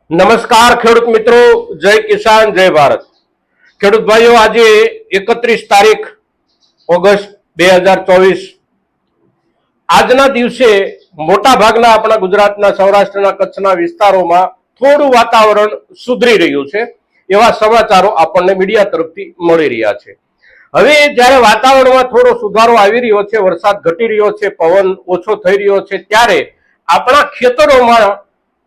નમસ્કાર ખેડૂત મિત્રો, જય કિસાન જય ભારત। ખેડૂત ભાઈઓ, આજે 31 તારીખ ઓગસ્ટ 2024 આજના દિવસે મોટા ભાગના આપણા ગુજરાતના, સૌરાષ્ટ્રના, કચ્છના વિસ્તારોમાં થોડું વાતાવરણ સુધરી રહ્યું છે એવા સમાચારો આપણને મીડિયા તરફથી મળી રહ્યા છે। હવે જ્યારે વાતાવરણમાં થોડો સુધારો આવી રહ્યો છે, વરસાદ ઘટી રહ્યો છે, પવન ઓછો થઈ રહ્યો છે, ત્યારે આપણા ખેતરોમાં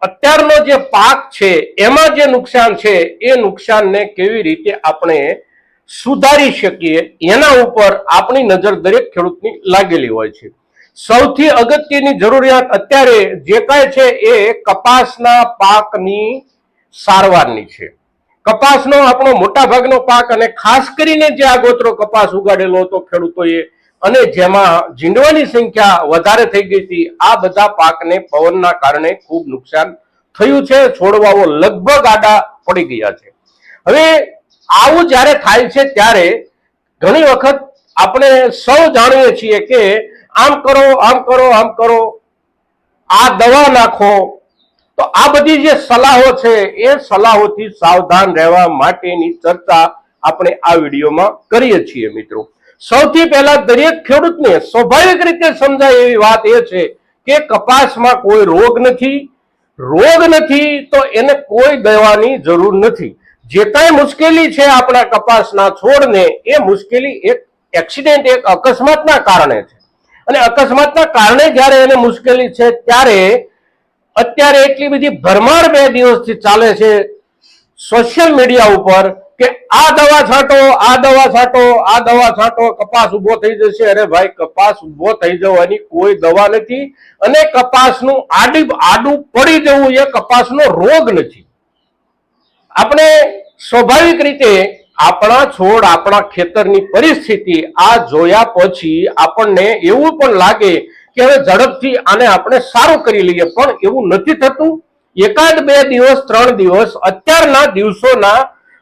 અત્યારનો જે પાક છે એમાં જે નુકસાન છે એ નુકસાનને કેવી રીતે આપણે સુધારી શકીએ એના ઉપર આપણી નજર દરેક ખેડૂતની લાગેલી હોય છે। સૌથી અગત્યની જરૂરિયાત અત્યારે જે કાંઈ છે એ કપાસના પાકની સારવારની છે। કપાસનો આપણો મોટા ભાગનો પાક, અને ખાસ કરીને જે આગોતરો કપાસ ઉગાડેલો હતો ખેડૂતોએ, અને જેમાં ઝીંડવાની સંખ્યા વધારે થઈ ગઈ હતી, આ બધા પાકને પવનના કારણે ખૂબ નુકસાન થયું છે। છોડવાઓ લગભગ આડા પડી ગયા છે। હવે આવું જ્યારે થાય છે ત્યારે ઘણી વખત આપણે સૌ જાણીએ છીએ કે આમ કરો, આમ કરો, આમ કરો, આ દવા નાખો, તો આ બધી જે સલાહો છે એ સલાહોથી સાવધાન રહેવા માટેની ચર્ચા આપણે આ વિડીયોમાં કરીએ છીએ। મિત્રો, સૌથી પહેલા દરેક ખેડૂતને સ્વાભાવિક રીતે સમજાય એવી વાત એ છે કે કપાસમાં કોઈ રોગ નથી। રોગ નથી તો એને કોઈ દવાની જરૂર નથી। જે કાંઈ મુશ્કેલી છે આપણા કપાસના છોડને, એ મુશ્કેલી એક એક્સિડન્ટ, એક અકસ્માતના કારણે છે, અને અકસ્માતના કારણે જ્યારે એને મુશ્કેલી છે ત્યારે અત્યારે એટલી બધી ભરમાર 2 દિવસથી ચાલે છે સોશિયલ મીડિયા ઉપર કે આ દવા છાંટો, આ દવા છાંટો, આ દવા છાંટો, કપાસ ઉભો થઈ જશે। અરે ભાઈ, કપાસ ઉભો થઈ જવાની કોઈ દવા નથી, અને કપાસનું આડું પડી જવું એ કપાસનો રોગ નથી। આપણે સ્વાભાવિક રીતે આપણા છોડ, આપણા ખેતરની પરિસ્થિતિ આ જોયા પછી આપણને એવું પણ લાગે કે હવે ઝડપથી આને આપણે સારું કરી લઈએ, પણ એવું નથી થતું। એકાદ 2 દિવસ, 3 દિવસ અત્યારના દિવસોના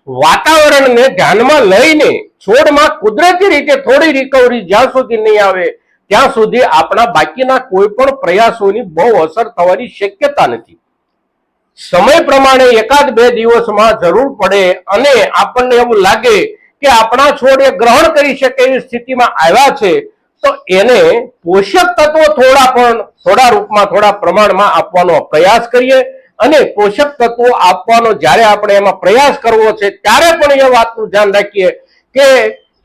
વાતાવરણને ધ્યાનમાં લઈને છોડમાં કુદરતી રીતે થોડી રિકવરી જ્યાં સુધી નહીં આવે ત્યાં સુધી આપણા બાકીના કોઈ પણ પ્રયાસોની બહુ અસર થવાની શક્યતા નથી। સમય પ્રમાણે એકાદ 2 દિવસમાં જરૂર પડે અને આપણને એવું લાગે કે આપણા છોડ એ ગ્રહણ કરી શકે એવી સ્થિતિમાં આવ્યા છે, તો એને પોષક તત્વો થોડા રૂપમાં, થોડા પ્રમાણમાં આપવાનો પ્રયાસ કરીએ। અને પોષક તત્વો આપવાનો જ્યારે આપણે એમાં પ્રયાસ કરવો છે ત્યારે પણ એ વાતનું ધ્યાન રાખીએ કે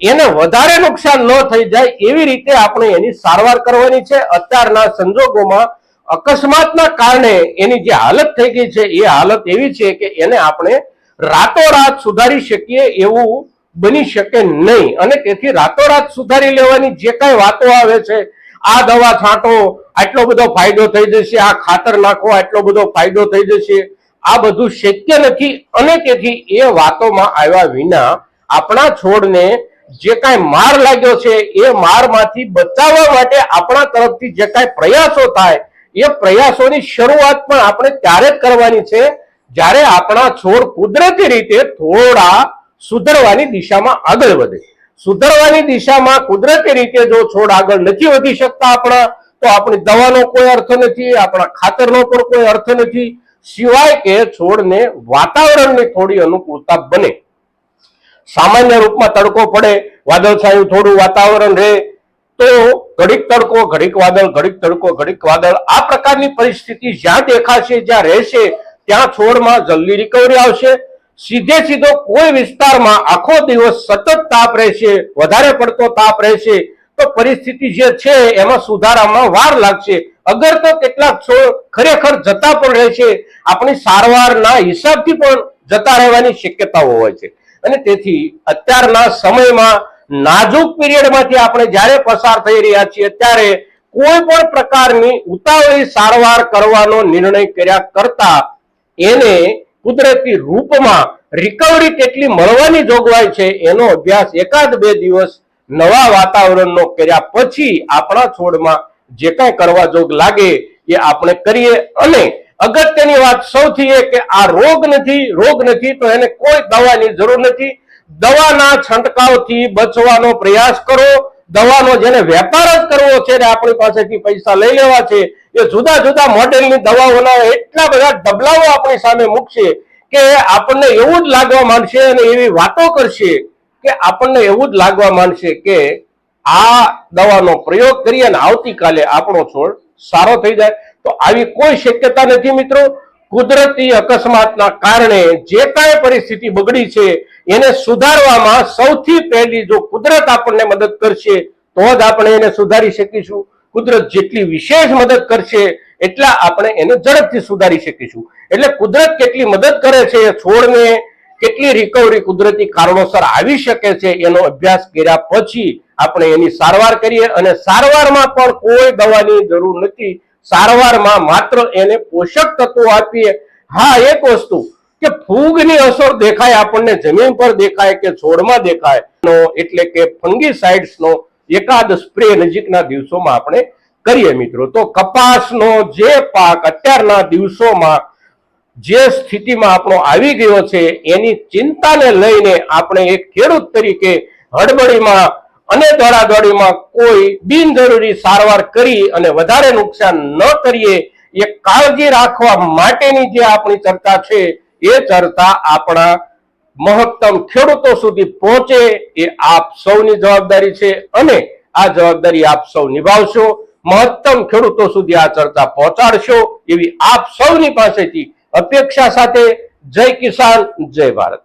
એને વધારે નુકસાન ન થઈ જાય એવી રીતે આપણે એની સારવાર કરવાની છે। અત્યારના સંજોગોમાં અકસ્માતના કારણે એની જે હાલત થઈ ગઈ છે એ હાલત એવી છે કે એને આપણે રાતોરાત સુધારી શકીએ એવું બની શકે નહીં, અને તેથી રાતોરાત સુધારી લેવાની જે કાંઈ વાતો આવે છે, આ દવા છાંટો આટલો બધો ફાયદો થઈ જશે, આ ખાતર નાખો આટલો બધો ફાયદો થઈ જશે, આ બધું શક્ય નથી। અને તેથી એ વાતોમાં આવ્યા વિના આપણા છોડને જે કાંઈ માર લાગ્યો છે એ મારમાંથી બચાવવા માટે આપણા તરફથી જે કાંઈ પ્રયાસો થાય એ પ્રયાસોની શરૂઆત પણ આપણે ત્યારે જ કરવાની છે જ્યારે આપણા છોડ કુદરતી રીતે થોડા સુધરવાની દિશામાં આગળ વધે। સુધરવાની દિશામાં કુદરતી રીતે જો છોડ આગળ નથી વધી શકતા આપણા, તો આપણી દવાનો કોઈ અર્થ નથી, આપણા ખાતરનો પણ કોઈ અર્થ નથી, સિવાય કે છોડને વાતાવરણની થોડી અનુકૂળતા બને। સામાન્ય રૂપમાં તડકો પડે, વાદળછાયું થોડું વાતાવરણ રહે તો ઘડીક તડકો, ઘડીક વાદળ, ઘડીક તડકો, ઘડીક વાદળ, આ પ્રકારની પરિસ્થિતિ જ્યાં દેખાશે, જ્યાં રહેશે, ત્યાં છોડમાં જલ્દી રિકવરી આવશે। સીધો કોઈ વિસ્તારમાં આખો દિવસ સતત તાપ રહેશે, વધારે પડતો તાપ રહેશે, તો પરિસ્થિતિ જે છે એમાં સુધારામાં વાર લાગશે। અગર તો કેટલાક છોડ ખરેખર જતા પણ રહેશે, આપણી સારવારના હિસાબથી પણ જતા રહેવાની શક્યતાઓ હોય છે। અને તેથી અત્યારના સમયમાં નાજુક પીરિયડમાંથી આપણે જ્યારે પસાર થઈ રહ્યા છીએ ત્યારે કોઈ પણ પ્રકારની ઉતાવળી સારવાર કરવાનો નિર્ણય કર્યા કરતા એને કુદરતી રૂપમાં રિકવરી કેટલી મળવાની જોગવાઈ છે એનો અભ્યાસ એકાદ 2 દિવસ નવા વાતાવરણનો કર્યા પછી આપણા છોડમાં જે કાંઈ કરવા જોગ લાગે એ આપણે કરીએ। અને અગત્યની વાત સૌથી એ કે આ રોગ નથી તો એને કોઈ દવાની જરૂર નથી। દવાના છંટકાવથી બચવાનો પ્રયાસ કરો। દવાનો જેને વેપાર જ કરવો છે ને આપણી પાસેથી પૈસા લઈ લેવા છે, એ જુદા જુદા મોડેલની દવાઓના એટલા બધા ડબલાઓ આપણી સામે મૂકશે કે આપણને એવું જ લાગવા માંડશે અને એવી વાતો કરશે કે આપણને એવું જ લાગવા માંડશે કે આ દવાનો પ્રયોગ કરીએ અને આવતીકાલે આપણો છોડ સારો થઈ જાય. તો આવી કોઈ શક્યતા નથી મિત્રો. કુદરતી અકસ્માતના કારણે જે કાંઈ પરિસ્થિતિ બગડી છે એને સુધારવામાં સૌથી પહેલી જો કુદરત આપણને મદદ કરશે તો જ આપણે એને સુધારી શકીશું. કુદરત જેટલી વિશેષ મદદ કરશે એટલા આપણે એને ઝડપથી સુધારી શકીશું. એટલે કુદરત કેટલી મદદ કરે છે, છોડને કેટલી રિકવરી કુદરતી કારણોસર આવી શકે છે એનો અભ્યાસ કર્યા પછી આપણે એની સારવાર કરીએ. અને સારવારમાં પણ કોઈ દવાની જરૂર નથી. સારવારમાં માત્ર એને પોષક તત્વો આપીએ. હા, એક વસ્તુ કે ફૂગની અસર દેખાય આપણને, જમીન પર દેખાય કે છોડમાં દેખાય, એટલે કે ફંગીસાઇડ્સનો એકાદ સ્પ્રે નજીકના દિવસોમાં આપણે કરીએ મિત્રો. તો કપાસનો જે પાક અત્યારના દિવસોમાં જે સ્થિતિમાં આપણો આવી ગયો છે એની ચિંતાને લઈને આપણે એક ખેડૂત તરીકે હડબડીમાં અને દોડાદોડીમાં કોઈ બિનજરૂરી સારવાર કરી અને વધારે નુકસાન ન કરીએ, એ કાળજી રાખવા માટેની જે આપણી ચર્ચા છે એ ચર્ચા આપણા મહત્તમ ખેડૂતો સુધી પહોંચે એ આપ સૌની જવાબદારી છે અને આ જવાબદારી આપ સૌ નિભાવશો. મહત્તમ ખેડૂતો સુધી આ ચર્ચા પહોંચાડશો એવી આપ સૌની પાસેથી અપેક્ષા સાથે જય કિસાન, જય ભારત.